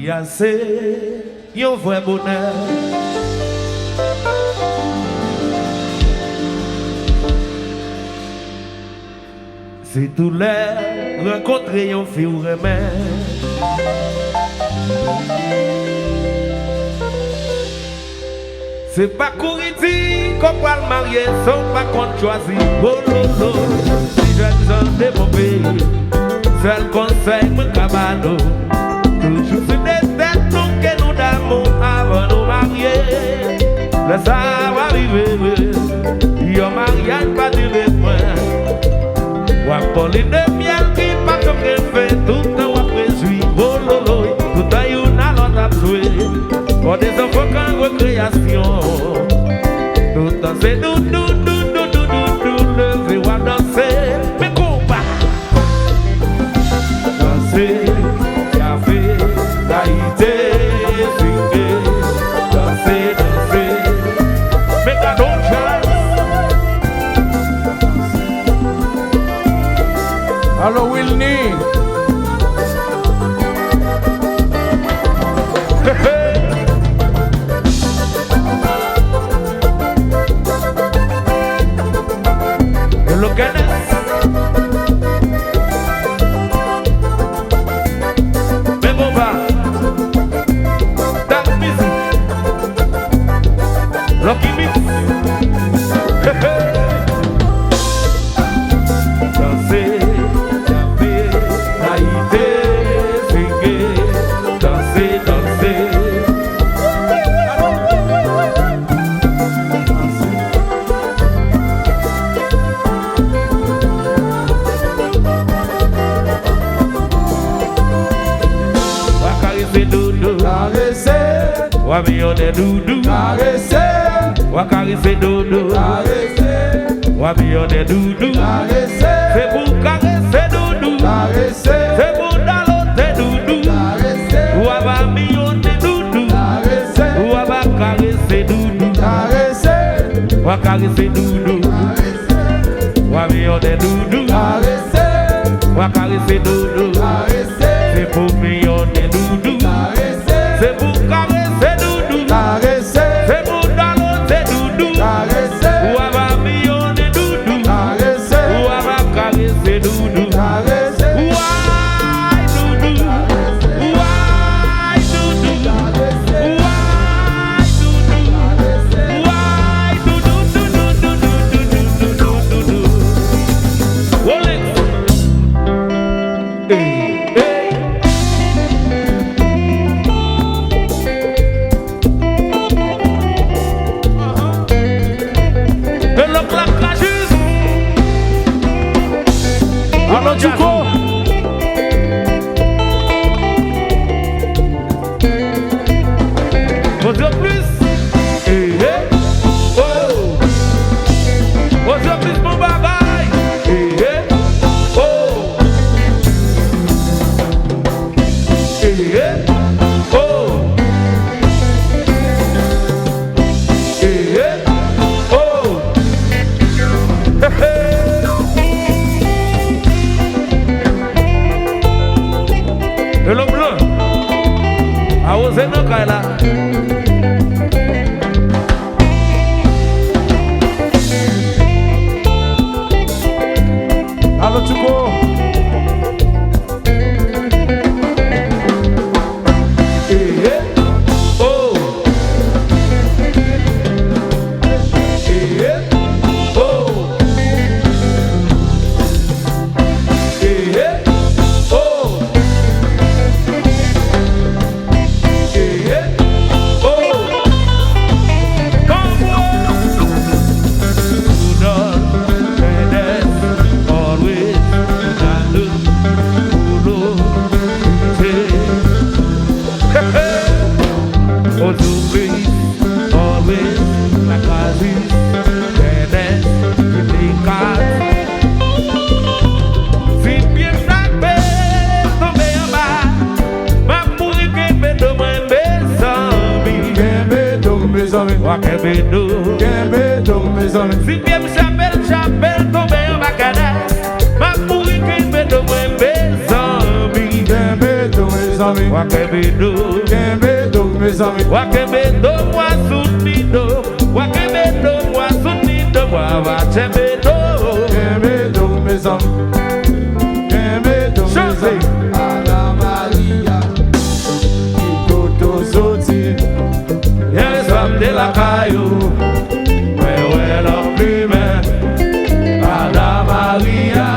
Maria c'est un vrai bonheur. C'est tout l'air rencontrer un fille ou remède. C'est pas courir dire qu'on va le marier sans pas qu'on choisit. Oh lolo, si je dis de mon pays, seul conseil me cabano. Toujours sur des têtes nous que nous damos avant de nous marier. Le ça va arriver, y'a mariage pas durer point. Wa Pauline de miel qui pas comme qu'elle fait tout le temps après suit. Oh lolo, tout le temps y'en a l'autre à tuer. Pour des enfants qu'en recréation. Tout le temps c'est doudou, doudou, doudou, lever ou à danser. Mais combat danser, café, Haïti, swinguer, danser, danser. Mais t'as d'autres choses. Alors Wilny. Lucky Mix. Danser, danser, Haïti, swinguer, danser, danser. Wa caresser doudou, Caresser, wa millionnaire doudou, caresser, wa caresser doudou, caresser, wa millionnaire doudou. caresser, C'est pour caresser doudou, caresser, c'est pour daloter doudou. caresser, Wa va millionnaire doudou, caresser, wa va caresser doudou, caresser, wa caresser doudou, wa millionnaire doudou, caresser, wa caresser doudou. C'est pour millionnaire doudou, c'est pour caresser doudou, caresser, c'est pour daloter doudou. caresser, Wa va millionnaire doudou, caresser, wa va caresser doudou. caresser, Why doudou, why doudou, why doudou. Rolex. Hey, hey. Et le claquage juste. alors du coup, Faut dire plus. Eh, eh. Oh. Faut dire plus mon bagaille. Eh, eh. Oh. Eh, eh. Oh. Eh, eh. Oh. Hey, hey. Et le blanc. A osé non qu'elle a. alors du coup, Eh, eh. Oh. Eh, eh. Oh. Eh, eh. Oh. Eh, eh. Oh. Come on. Do not dance always. Nando. Ulo. Always, always, la case, tenés, delicado. Si bien sabe, tomé a mar, mas muri que me toma en besami. Kembe dong mes amis, Wa que me do. Kembe dong mes amis, Si bien chapel, tomé a bacana, mas muri que me toma en besami. Kembe dong mes amis, Wa que me do. mes amis. Wakebedo mwa sunido, wakebedo mwa sunido, wakebedo. Kebedo mes amis. Kebedo mes amis. Ana Maria, Ikoto Zoti. Yes, I'm de la caillou. Ouais, la plume. Ana Maria,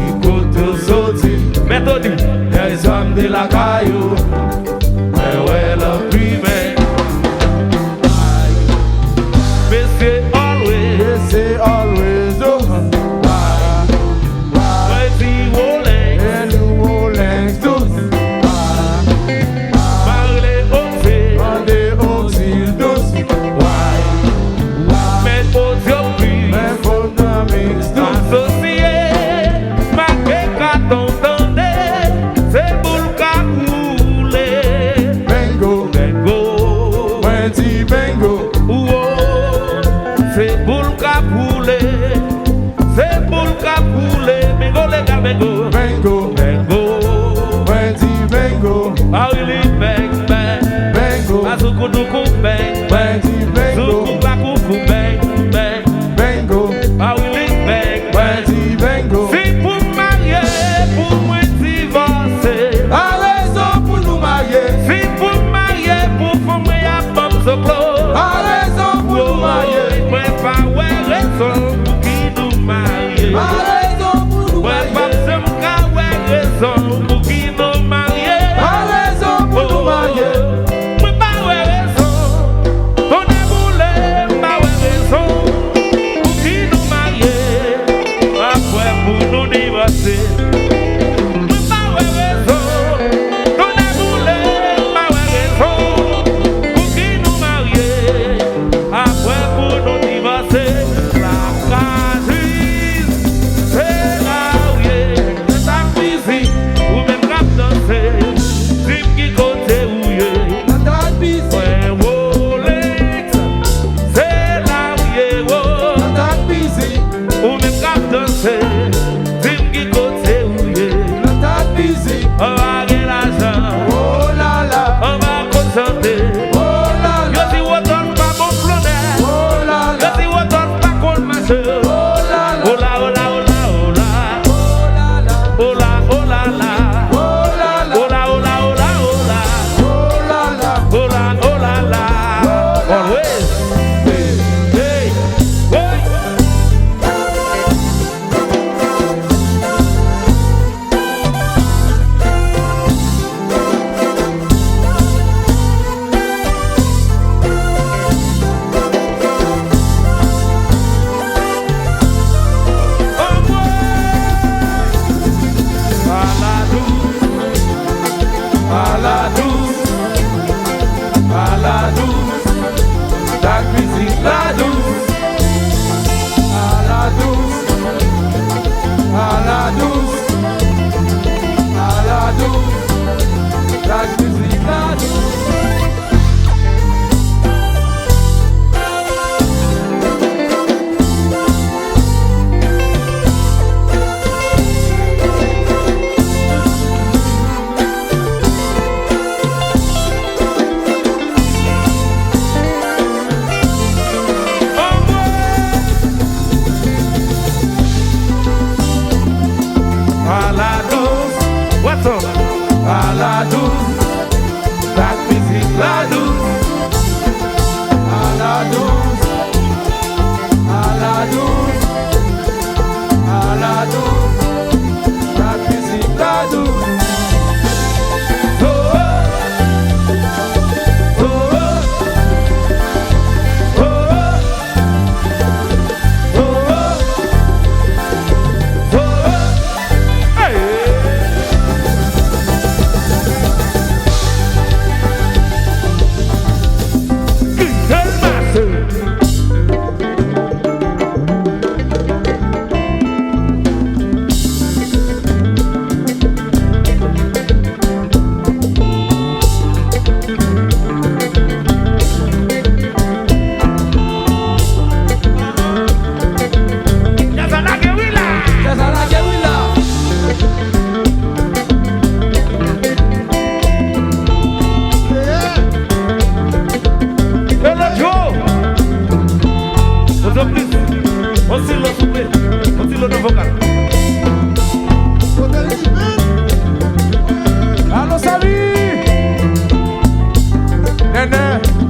Ikoto Zoti. Méthode. Yes, I'm de la caillou. Ouais, la plume. Monsieur always. They say always over. Petit rolling. And New Orleans too. Parler au fait. On the Oxy dos. Mais aujourd'hui. Men for the mix too. Associé, marqué qu'à t'entendre, c'est boule qu'à couler. Bengo. Bengo, Wenty Bengo. ouo, c'est boule qu'à couler. C'est boule qu'à couler. Bengo, les gars, bengo. Bengo. Bengo, Wenty Bengo. ah oui, les bang, bang. Bengo. Azukuduku, bang, bang. Wenty Bengo. Zukubakuku, bang, bang. Bengo. Ah oui, les bang, bang. Wenty Bengo. Si pour marier, pour moi divorcer. A raison pour nous marier. Si pour marier, pour former à pomme soclo. A raison pour nous marier. Moi pas ouais raison pour qui nous marier. A raison pour nous Moi pas marier. sem ka ouais raison pour qui nous marier. A raison pour nous marier. Moi pas ouais raison vocal. Allo Sali. Nene.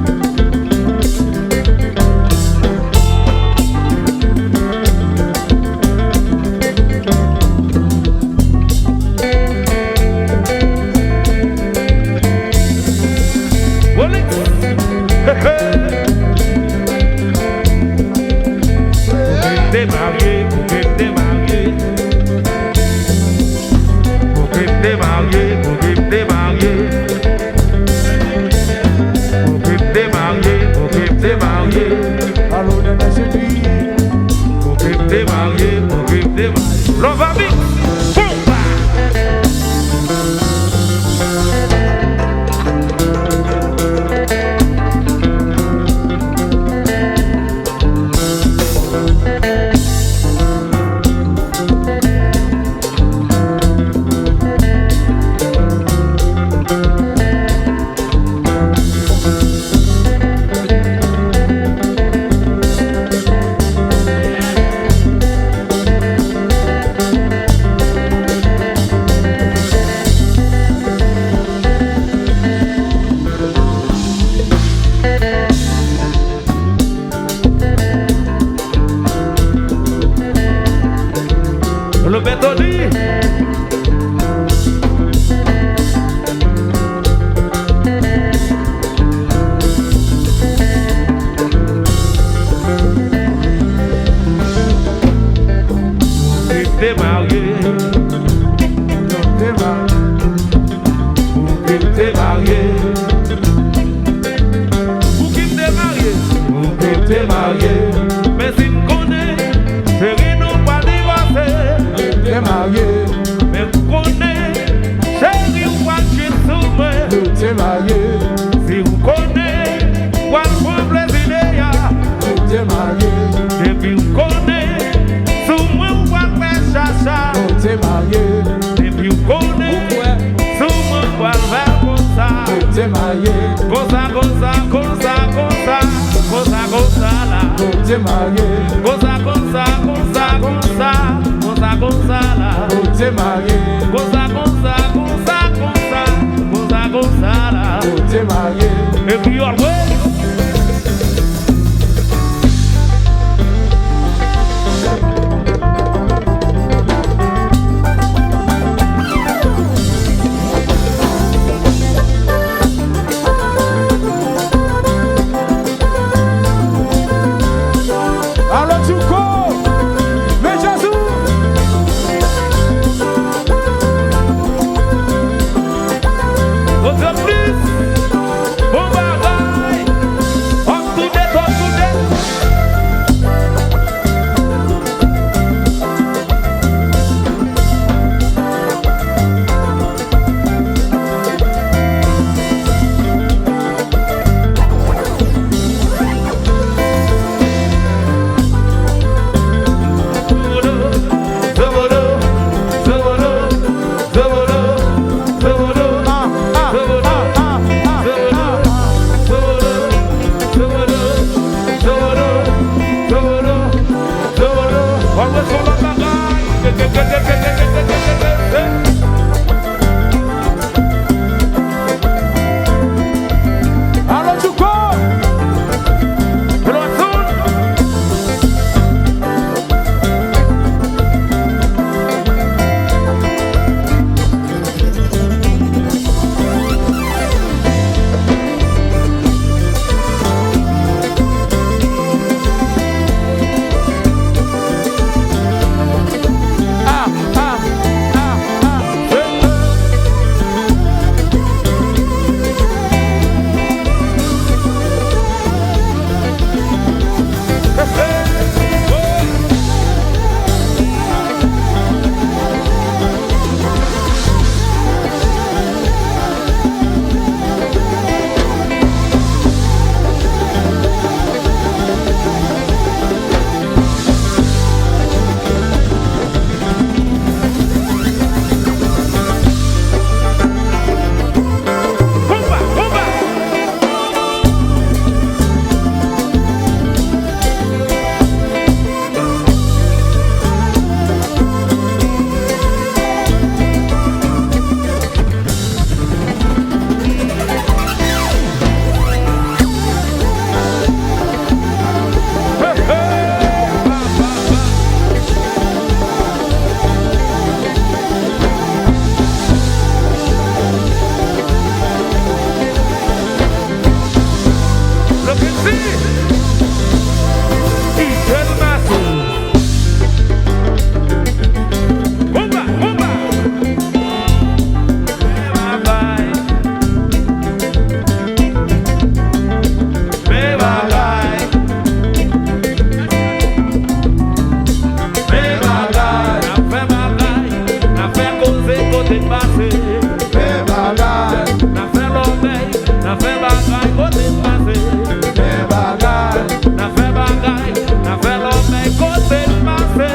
n'a fait l'homme et côté passé.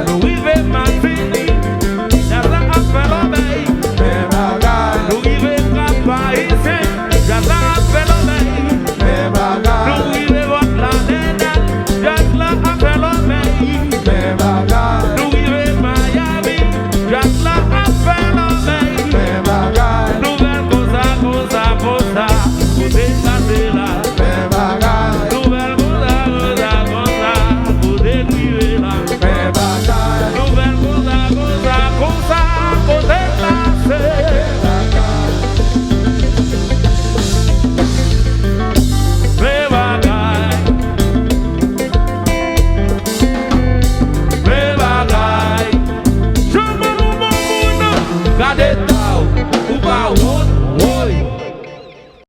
Nous vivons Martini, y'a ça a fait l'homme. Nous vivons Capa ici, y'a ça a fait l'homme. Nous vivons votre la nena, y'a ça a fait l'homme. Nous vivons Miami, y'a ça a fait l'homme. Nouvelle cosa, cosa, cosa, côté passé là. Nouvelle cosa, cosa, cosa, côté privé là. Nouvelle cosa, cosa, cosa, côté passé. Mes bagailles, je me loue mon monde, gardez